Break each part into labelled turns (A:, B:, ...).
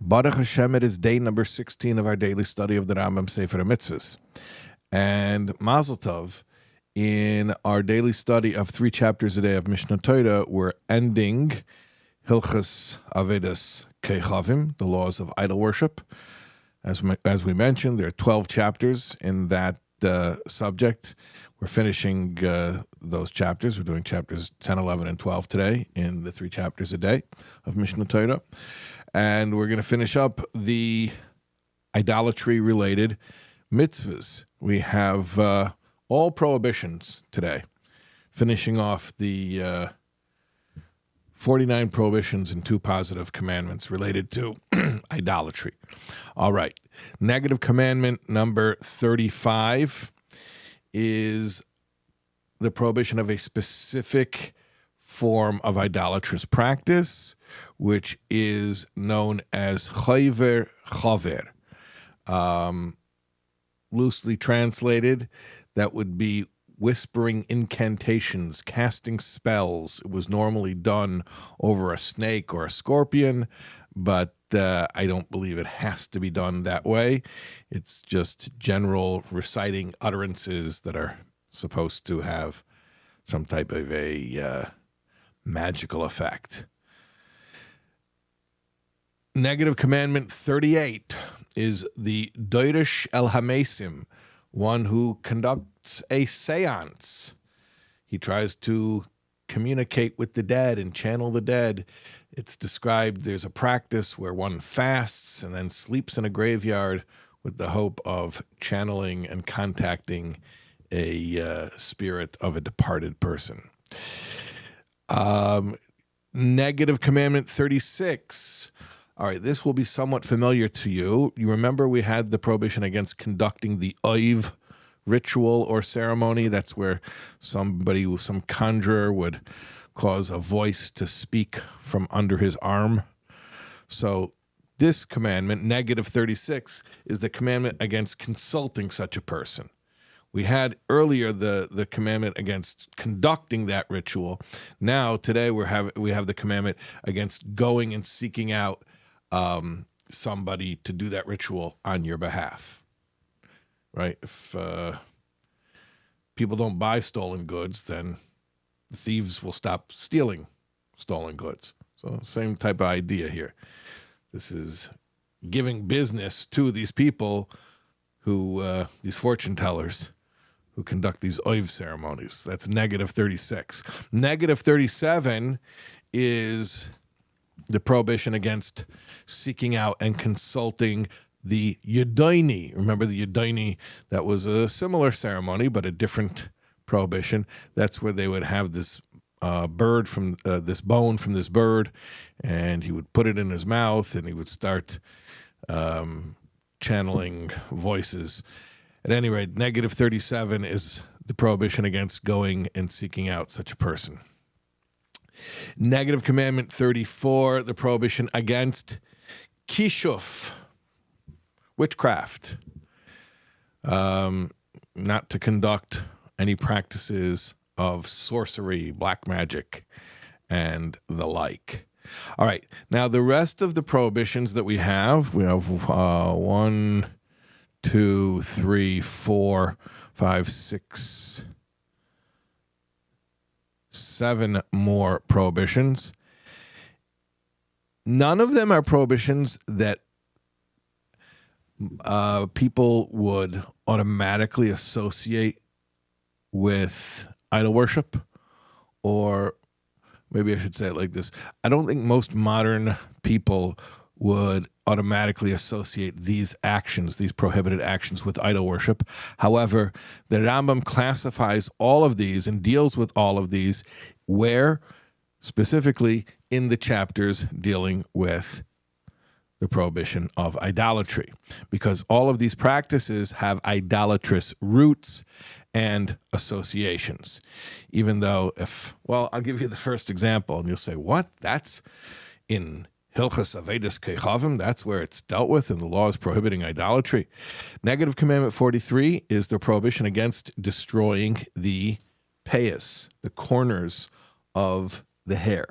A: Baruch Hashem, it is day number 16 of our daily study of the Rambam Sefer HaMitzvos. And Mazel Tov, in our daily study of 3 chapters a day of Mishnah Torah, we're ending Hilchos Avedas Kechavim, the laws of idol worship. As we mentioned, there are 12 chapters in that subject. We're finishing those chapters. We're doing chapters 10, 11, and 12 today in the 3 chapters a day of Mishnah Torah. And we're going to finish up the idolatry-related mitzvahs. We have all prohibitions today, finishing off the 49 prohibitions and 2 positive commandments related to idolatry. All right. Negative commandment number 35 is the prohibition of a specific form of idolatrous practice, which is known as chayver chaver. Loosely translated, that would be whispering incantations, casting spells. It was normally done over a snake or a scorpion, but I don't believe it has to be done that way. It's just general reciting utterances that are supposed to have some type of a magical effect. Negative commandment 38 is the Doirish El Hamesim, one who conducts a seance. He tries to communicate with the dead and channel the dead. It's described there's a practice where one fasts and then sleeps in a graveyard with the hope of channeling and contacting a spirit of a departed person. Negative commandment 36. All right, this will be somewhat familiar to you. You remember we had the prohibition against conducting the oiv ritual or ceremony. That's where some conjurer would cause a voice to speak from under his arm. So this commandment, negative 36, is the commandment against consulting such a person. We had earlier the commandment against conducting that ritual. Now, today, we have the commandment against going and seeking out somebody to do that ritual on your behalf. Right? If people don't buy stolen goods, then the thieves will stop stealing stolen goods. So same type of idea here. This is giving business to these people who, these fortune tellers, who conduct these oiv ceremonies. That's negative 36. Negative 37 is the prohibition against seeking out and consulting the Yedoni. Remember the Yedoni? That was a similar ceremony, but a different prohibition. That's where they would have this bird from this bone from this bird, and he would put it in his mouth, and he would start channeling voices. At any rate, negative 37 is the prohibition against going and seeking out such a person. Negative commandment 34, the prohibition against kishuf, witchcraft, not to conduct any practices of sorcery, black magic, and the like. All right, now the rest of the prohibitions that we have 1, 2, 3, 4, 5, 6, 7 more prohibitions. None of them are prohibitions that people would automatically associate with idol worship, or maybe I should say it like this. I don't think most modern people would automatically associate these actions, these prohibited actions, with idol worship. However, the Rambam classifies all of these and deals with all of these where, specifically in the chapters dealing with the prohibition of idolatry, because all of these practices have idolatrous roots and associations. Even though I'll give you the first example, and you'll say, what? That's in Hilchos Avedas Kechavim, that's where it's dealt with in the laws prohibiting idolatry. Negative commandment 43 is the prohibition against destroying the payas, the corners of the hair.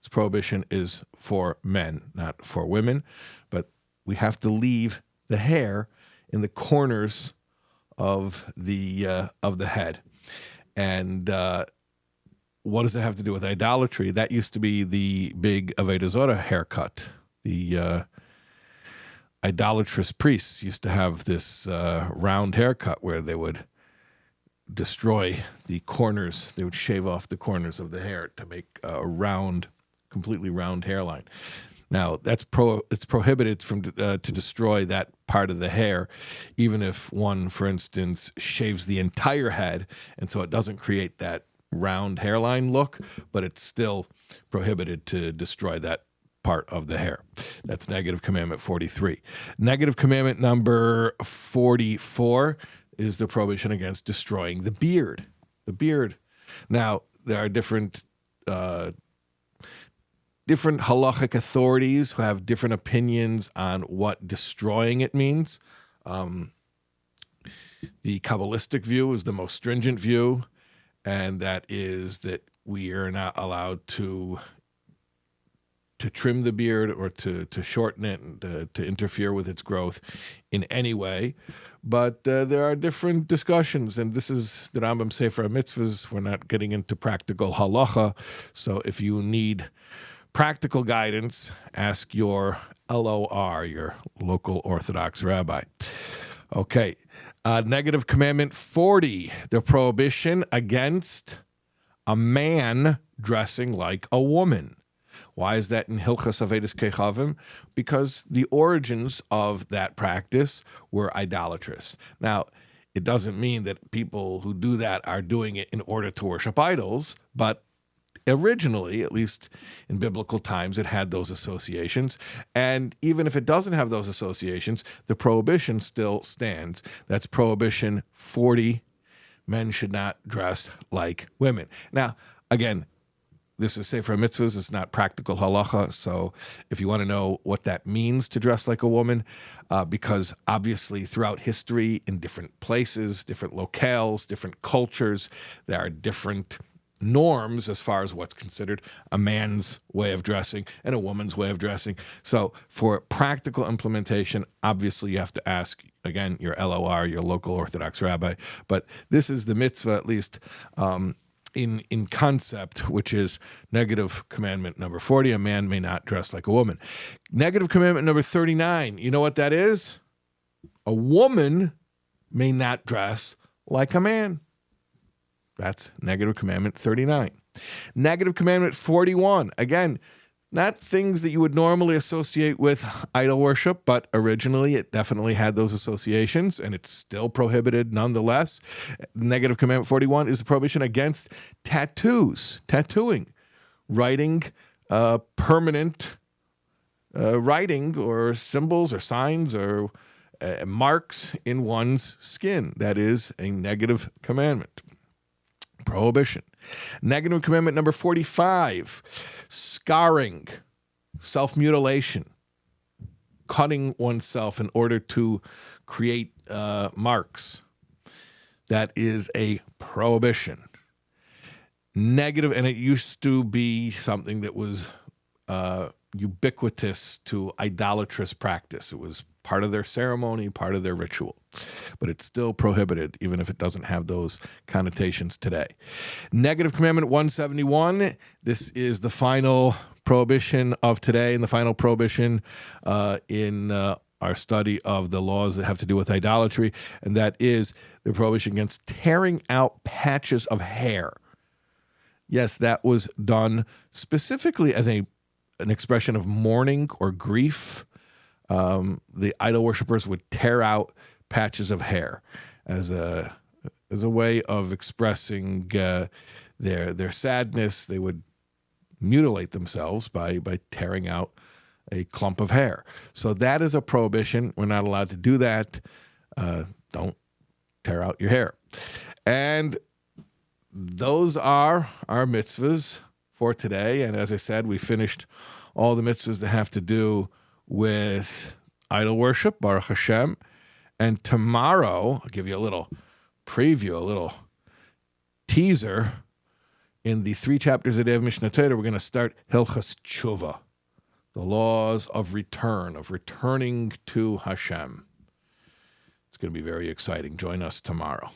A: This prohibition is for men, not for women, but we have to leave the hair in the corners of the head. And what does it have to do with idolatry? That used to be the big Avodah Zarah haircut. The idolatrous priests used to have this round haircut where they would destroy the corners. They would shave off the corners of the hair to make a round, completely round hairline. Now, it's prohibited to destroy that part of the hair, even if one, for instance, shaves the entire head, and so it doesn't create that round hairline look, but it's still prohibited to destroy that part of the hair. That's negative commandment 43. Negative commandment number 44 is the prohibition against destroying the beard. The beard. Now, there are different halachic authorities who have different opinions on what destroying it means. The Kabbalistic view is the most stringent view, and that is that we are not allowed to trim the beard or to shorten it and to interfere with its growth in any way. But there are different discussions, and this is the Rambam Sefer HaMitzvos. We're not getting into practical halacha, so if you need practical guidance, ask your LOR, your local Orthodox rabbi. Okay, negative commandment 40, the prohibition against a man dressing like a woman. Why is that in Hilchas Avedis Kechavim? Because the origins of that practice were idolatrous. Now, it doesn't mean that people who do that are doing it in order to worship idols, but originally, at least in biblical times, it had those associations. And even if it doesn't have those associations, the prohibition still stands. That's prohibition 40. Men should not dress like women. Now, again, this is Sefer HaMitzvos. It's not practical halacha. So if you want to know what that means to dress like a woman, because obviously throughout history, in different places, different locales, different cultures, there are different norms as far as what's considered a man's way of dressing and a woman's way of dressing. So for practical implementation, obviously you have to ask, again, your LOR, your local Orthodox rabbi. But this is the mitzvah, at least in concept, which is negative commandment number 40, a man may not dress like a woman. Negative commandment number 39, you know what that is? A woman may not dress like a man. That's negative commandment 39. Negative commandment 41, again, not things that you would normally associate with idol worship, but originally it definitely had those associations, and it's still prohibited nonetheless. Negative commandment 41 is the prohibition against tattoos, tattooing, writing permanent writing or symbols or signs or marks in one's skin. That is a negative commandment. Prohibition. Negative commandment number 45, scarring, self-mutilation, cutting oneself in order to create marks. That is a prohibition. Negative, and it used to be something that was ubiquitous to idolatrous practice. It was part of their ceremony, part of their ritual. But it's still prohibited, even if it doesn't have those connotations today. Negative commandment 171, this is the final prohibition of today, and the final prohibition in our study of the laws that have to do with idolatry, and that is the prohibition against tearing out patches of hair. Yes, that was done specifically as an expression of mourning or grief. The idol worshippers would tear out patches of hair as a way of expressing their sadness. They would mutilate themselves by tearing out a clump of hair. So that is a prohibition. We're not allowed to do that. Don't tear out your hair. And those are our mitzvahs for today. And as I said, we finished all the mitzvahs that have to do with idol worship, Baruch Hashem. And tomorrow, I'll give you a little preview, a little teaser. In the 3 chapters of Mishnah Torah, we're going to start Hilchas Tshuva, the laws of return, of returning to Hashem. It's going to be very exciting. Join us tomorrow.